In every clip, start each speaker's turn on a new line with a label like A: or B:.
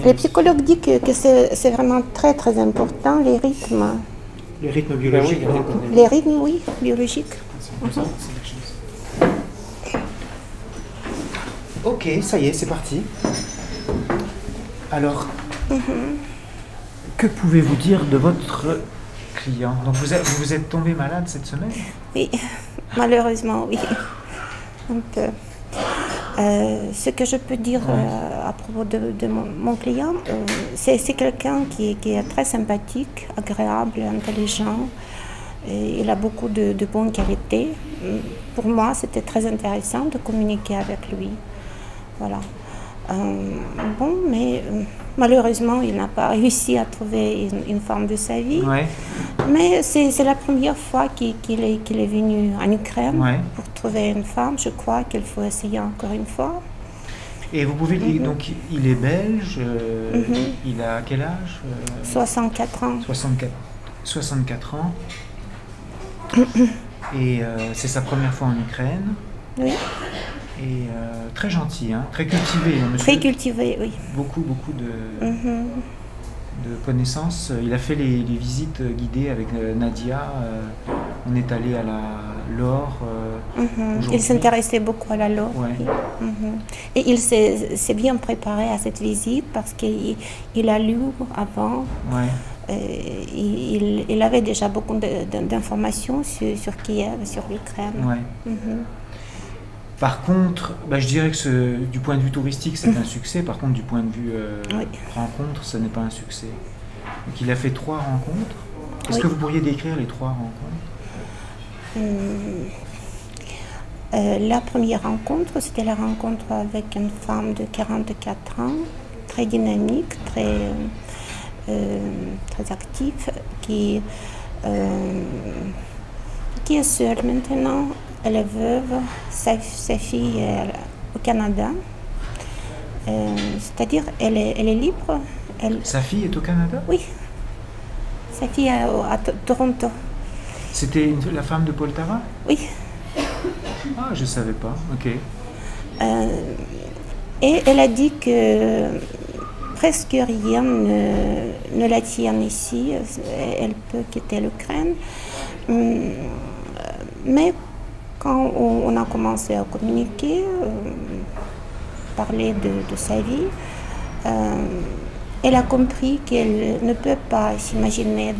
A: Les psychologues disent que c'est vraiment très très important, les rythmes.
B: Les rythmes biologiques.
A: Les rythmes, oui, biologiques.
B: Ok, ça y est, c'est parti. Alors, que pouvez-vous dire de votre client? Donc vous êtes tombé malade cette semaine?
A: Oui, malheureusement, oui. Un peu. Ce que je peux dire à propos de mon client, c'est quelqu'un qui est très sympathique, agréable, intelligent. Et il a beaucoup de bonnes qualités. Pour moi, c'était très intéressant de communiquer avec lui. Voilà. Bon, mais malheureusement, il n'a pas réussi à trouver une femme de sa vie.
B: Ouais.
A: Mais c'est la première fois qu'il est venu en Ukraine pour trouver une femme. Je crois qu'il faut essayer encore une fois.
B: Et vous pouvez dire, donc il est belge, il a quel âge?
A: 64 ans.
B: 64 ans. Et c'est sa première fois en Ukraine.
A: Oui.
B: Et très gentil, hein, très cultivé, hein, monsieur.
A: Très cultivé, oui.
B: Beaucoup de connaissances. Il a fait les visites guidées avec Nadia. On est allé à la Laure.
A: Il s'intéressait beaucoup à la Laure.
B: Ouais.
A: Oui. Et il s'est bien préparé à cette visite parce qu'il a lu avant.
B: Ouais.
A: Il avait déjà beaucoup d'informations sur Kiev, sur l'Ukraine.
B: Ouais. Par contre, je dirais que du point de vue touristique, c'est un succès. Par contre, du point de vue rencontre, ce n'est pas un succès. Donc, il a fait 3 rencontres. Est-ce que vous pourriez décrire les 3 rencontres?
A: La première rencontre, c'était la rencontre avec une femme de 44 ans, très dynamique, très active, qui est seule maintenant. Elle est veuve, sa fille est au Canada. C'est-à-dire, elle est libre.
B: Sa fille est au Canada?
A: Oui. Sa fille est à Toronto.
B: C'était la femme de Poltava?
A: Oui.
B: Ah, je ne savais pas. Ok.
A: Et elle a dit que presque rien ne la tient ici. Elle peut quitter l'Ukraine. Mais quand on a commencé à communiquer, parler de sa vie, elle a compris qu'elle ne peut pas s'imaginer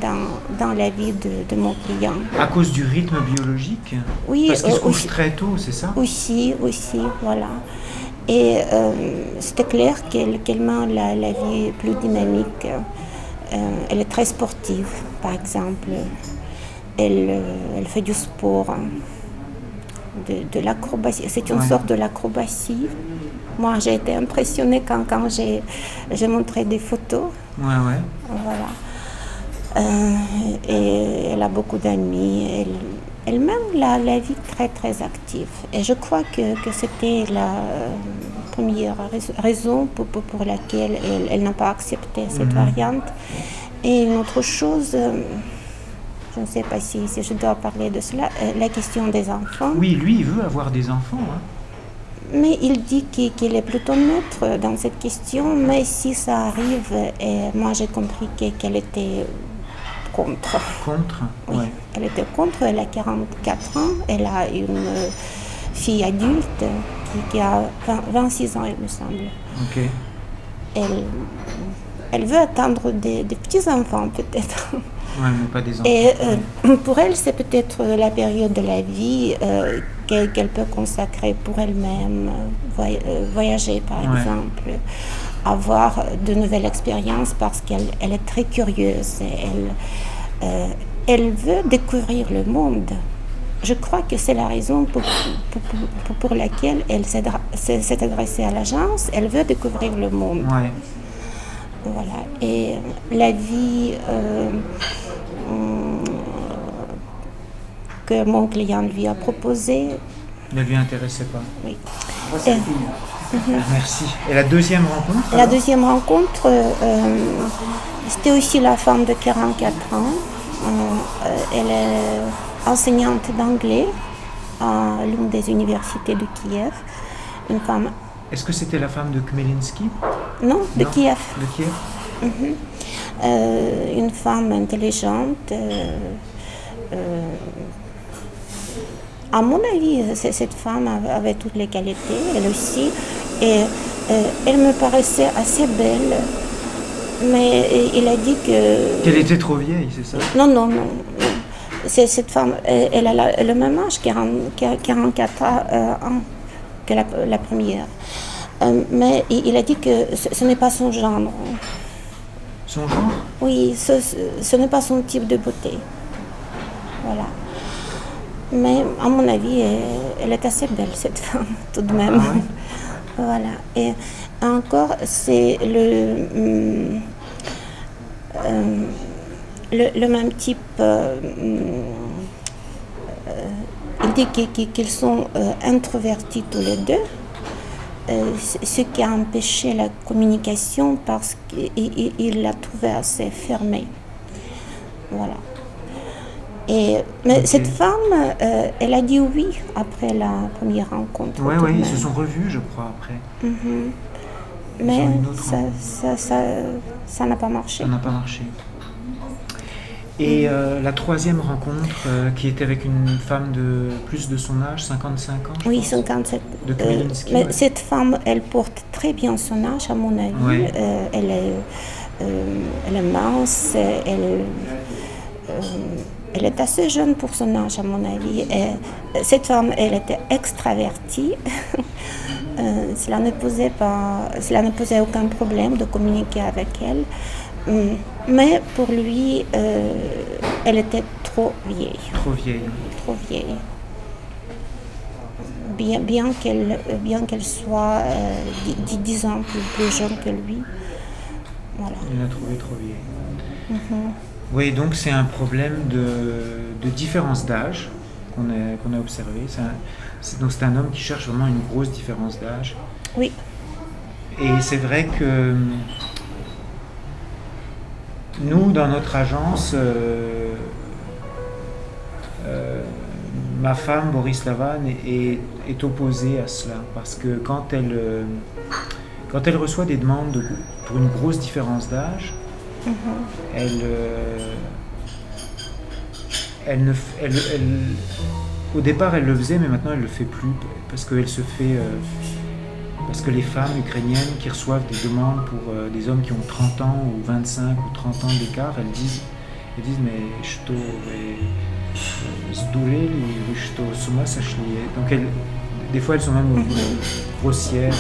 A: dans la vie de mon client.
B: À cause du rythme biologique?
A: Oui.
B: Parce qu'il se couche très tôt, c'est ça?
A: Aussi, voilà. Et c'était clair qu'elle mène la vie plus dynamique. Elle est très sportive, par exemple. Elle fait du sport. De l'acrobatie. C'est une sorte de l'acrobatie. Moi, j'ai été impressionnée quand j'ai montré des photos. Voilà. Et elle a beaucoup d'amis. Elle mène la vie très, très active. Et je crois que c'était la première raison pour laquelle elle n'a pas accepté cette variante. Et une autre chose... je ne sais pas si je dois parler de cela, la question des enfants.
B: Oui, lui, il veut avoir des enfants. Hein.
A: Mais il dit qu'il est plutôt neutre dans cette question, mais si ça arrive, et moi j'ai compris qu'elle était contre.
B: Contre?
A: Oui, elle était contre, elle a 44 ans, elle a une fille adulte qui a 26 ans, il me semble.
B: Ok.
A: Elle veut attendre des petits-enfants peut-être.
B: Ouais, mais pas des enfants.
A: Et pour elle, c'est peut-être la période de la vie qu'elle peut consacrer pour elle-même, voyager par exemple, avoir de nouvelles expériences parce qu'elle est très curieuse. Et elle veut découvrir le monde. Je crois que c'est la raison pour laquelle elle s'est adressée à l'agence. Elle veut découvrir le monde.
B: Ouais.
A: Voilà. Et la vie que mon client lui a proposée
B: ne lui intéressait pas.
A: Oui.
B: Merci. Et la deuxième rencontre?
A: La deuxième rencontre, c'était aussi la femme de 44 ans. Elle est enseignante d'anglais à l'une des universités de Kiev. Une femme
B: Est-ce que c'était la femme de Khmelnytsky?
A: Non, de
B: Non,
A: Kiev.
B: de Kiev.
A: Une femme intelligente. À mon avis, cette femme avait toutes les qualités, elle aussi. Et elle me paraissait assez belle. Mais il a dit que...
B: Qu'elle était trop vieille, c'est ça?
A: Non, non, non. Cette femme, elle a le même âge, 44 ans que la première. Mais il a dit que ce n'est pas son genre.
B: Son genre?
A: Oui, ce n'est pas son type de beauté. Voilà. Mais à mon avis, elle est assez belle, cette femme, tout de même.
B: Ah ouais?
A: Voilà. Et encore, c'est le même type. Il dit qu'ils sont introvertis tous les deux. Ce qui a empêché la communication parce qu'il l'a trouvé assez fermé. Voilà. Mais cette femme, elle a dit oui après la première rencontre.
B: Oui, ils se sont revus, je crois, après.
A: Mais ça n'a pas marché.
B: Ça n'a pas marché. Et la troisième rencontre, qui était avec une femme de plus de son âge, 55 ans, je
A: Oui,
B: pense,
A: 57.
B: de Khmelnytsky.
A: Mais
B: ouais.
A: cette femme, elle porte très bien son âge, à mon avis.
B: Ouais.
A: Elle est mince, elle est assez jeune pour son âge, à mon avis. Et cette femme, elle était extravertie. Cela ne posait aucun problème de communiquer avec elle. Mais pour lui, elle était trop vieille.
B: Trop vieille.
A: Trop vieille. Bien qu'elle soit 10 ans plus jeune que lui. Voilà.
B: Il l'a trouvée trop vieille. Oui, donc c'est un problème de différence d'âge qu'on a observé. Donc c'est un homme qui cherche vraiment une grosse différence d'âge.
A: Oui.
B: Et c'est vrai que nous, dans notre agence, ma femme, Borislava, est opposée à cela. Parce que quand elle reçoit des demandes pour une grosse différence d'âge, au départ, elle le faisait, mais maintenant, elle ne le fait plus. Parce que les femmes ukrainiennes qui reçoivent des demandes pour des hommes qui ont 30 ans ou 25 ou 30 ans d'écart, elles disent mais что вы сдурели, вы что, с ума сошли? Donc des fois elles sont même grossières.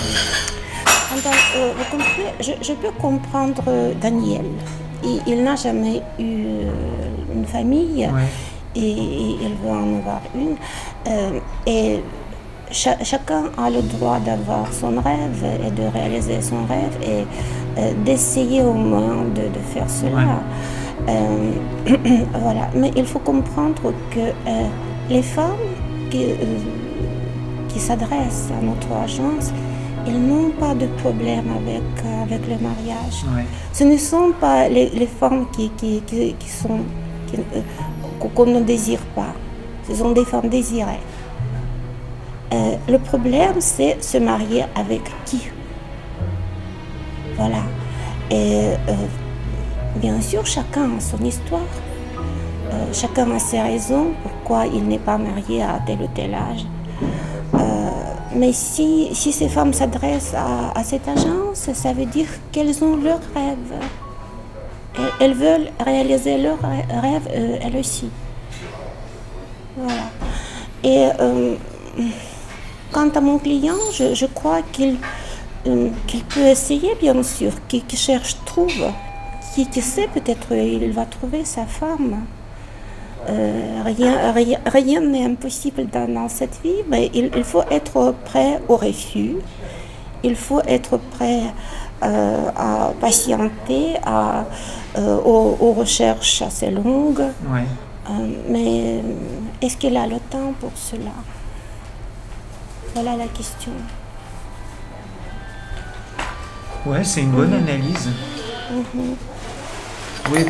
A: Vous comprenez, je peux comprendre Daniel. Il n'a jamais eu une famille, ouais. Et il veut en avoir une. Et chacun a le droit d'avoir son rêve et de réaliser son rêve et d'essayer au moins de faire cela. Ouais. Voilà. Mais il faut comprendre que les femmes qui s'adressent à notre agence, ils n'ont pas de problème avec le mariage. Ouais. Ce ne sont pas les femmes qu'on ne désire pas. Ce sont des femmes désirées. Le problème, c'est se marier avec qui. Voilà. Et bien sûr, chacun a son histoire. Chacun a ses raisons pourquoi il n'est pas marié à tel ou tel âge. Mais si ces femmes s'adressent à cette agence, ça veut dire qu'elles ont leurs rêves. Elles veulent réaliser leurs rêves, elles aussi. Voilà. Et quant à mon client, je crois qu'il peut essayer, bien sûr, qui cherche, trouve, qui sait, peut-être il va trouver sa femme. Rien n'est impossible dans cette vie, mais il faut être prêt au refus, il faut être prêt à patienter, aux recherches assez longues. Ouais. Mais est-ce qu'il a le temps pour cela? Voilà la question.
B: Ouais, c'est une bonne analyse. Oui,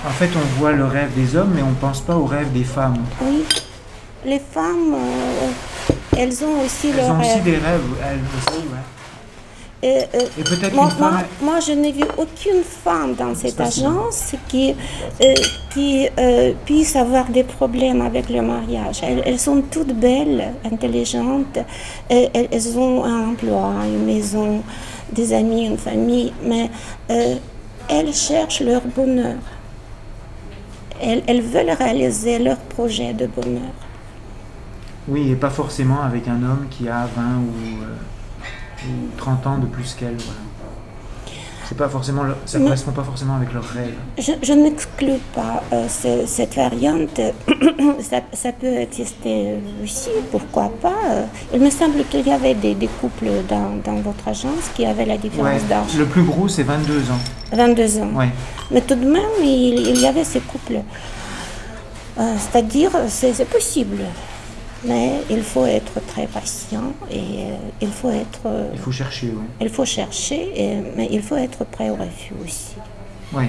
B: en fait, on voit le rêve des hommes, mais on ne pense pas au rêve des femmes.
A: Oui, les femmes, elles ont aussi leurs rêves.
B: Elles ont aussi des rêves, elles aussi, ouais. Et peut-être une femme...
A: Moi, je n'ai vu aucune femme dans cette agence qui puisse avoir des problèmes avec le mariage. Elles sont toutes belles, intelligentes, elles ont un emploi, une maison, des amis, une famille, mais elles cherchent leur bonheur. Elles veulent réaliser leur projet de bonheur.
B: Oui, et pas forcément avec un homme qui a 20 ou 30 ans de plus qu'elle. Voilà. C'est pas forcément, ça ne correspond pas forcément avec leurs rêves.
A: Je n'exclus pas cette variante. Ça peut exister aussi, pourquoi pas. Il me semble qu'il y avait des couples dans votre agence qui avaient la différence d'âge.
B: Le plus gros, c'est 22 ans.
A: 22 ans.
B: Ouais.
A: Mais tout de même, il y avait ces couples. C'est-à-dire, c'est possible. Mais il faut être très patient et il faut
B: chercher, oui.
A: Il faut chercher, mais il faut être prêt au refus aussi.
B: Oui.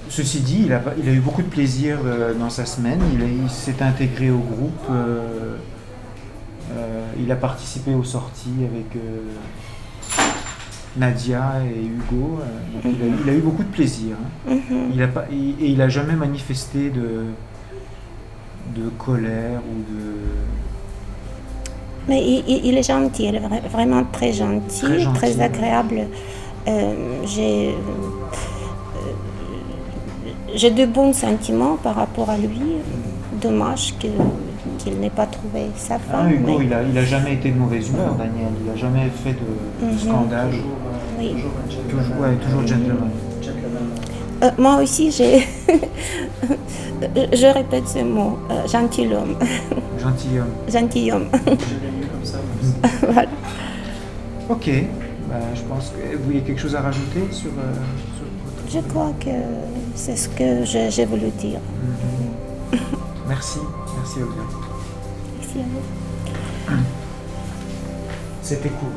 B: Ceci dit, il a eu beaucoup de plaisir dans sa semaine. Il s'est intégré au groupe. Il a participé aux sorties avec Nadia et Hugo. Donc il a eu beaucoup de plaisir. Hein. Il n'a jamais manifesté de colère ou de...
A: Mais il est gentil, il est vraiment très gentil, très agréable. J'ai de bons sentiments par rapport à lui. Dommage qu'il n'ait pas trouvé sa femme.
B: Hugo, il n'a jamais été de mauvaise humeur, Daniel. Il n'a jamais fait de scandale.
A: Oui.
B: Toujours gentleman.
A: Moi aussi, je répète ce mot, gentilhomme.
B: Gentilhomme.
A: Gentilhomme.
C: J'ai lu comme ça.
A: Voilà.
B: Ok, je pense que vous avez quelque chose à rajouter sur
A: Je crois que c'est ce que j'ai voulu dire.
B: Merci Olga.
A: Merci à vous.
B: C'était court.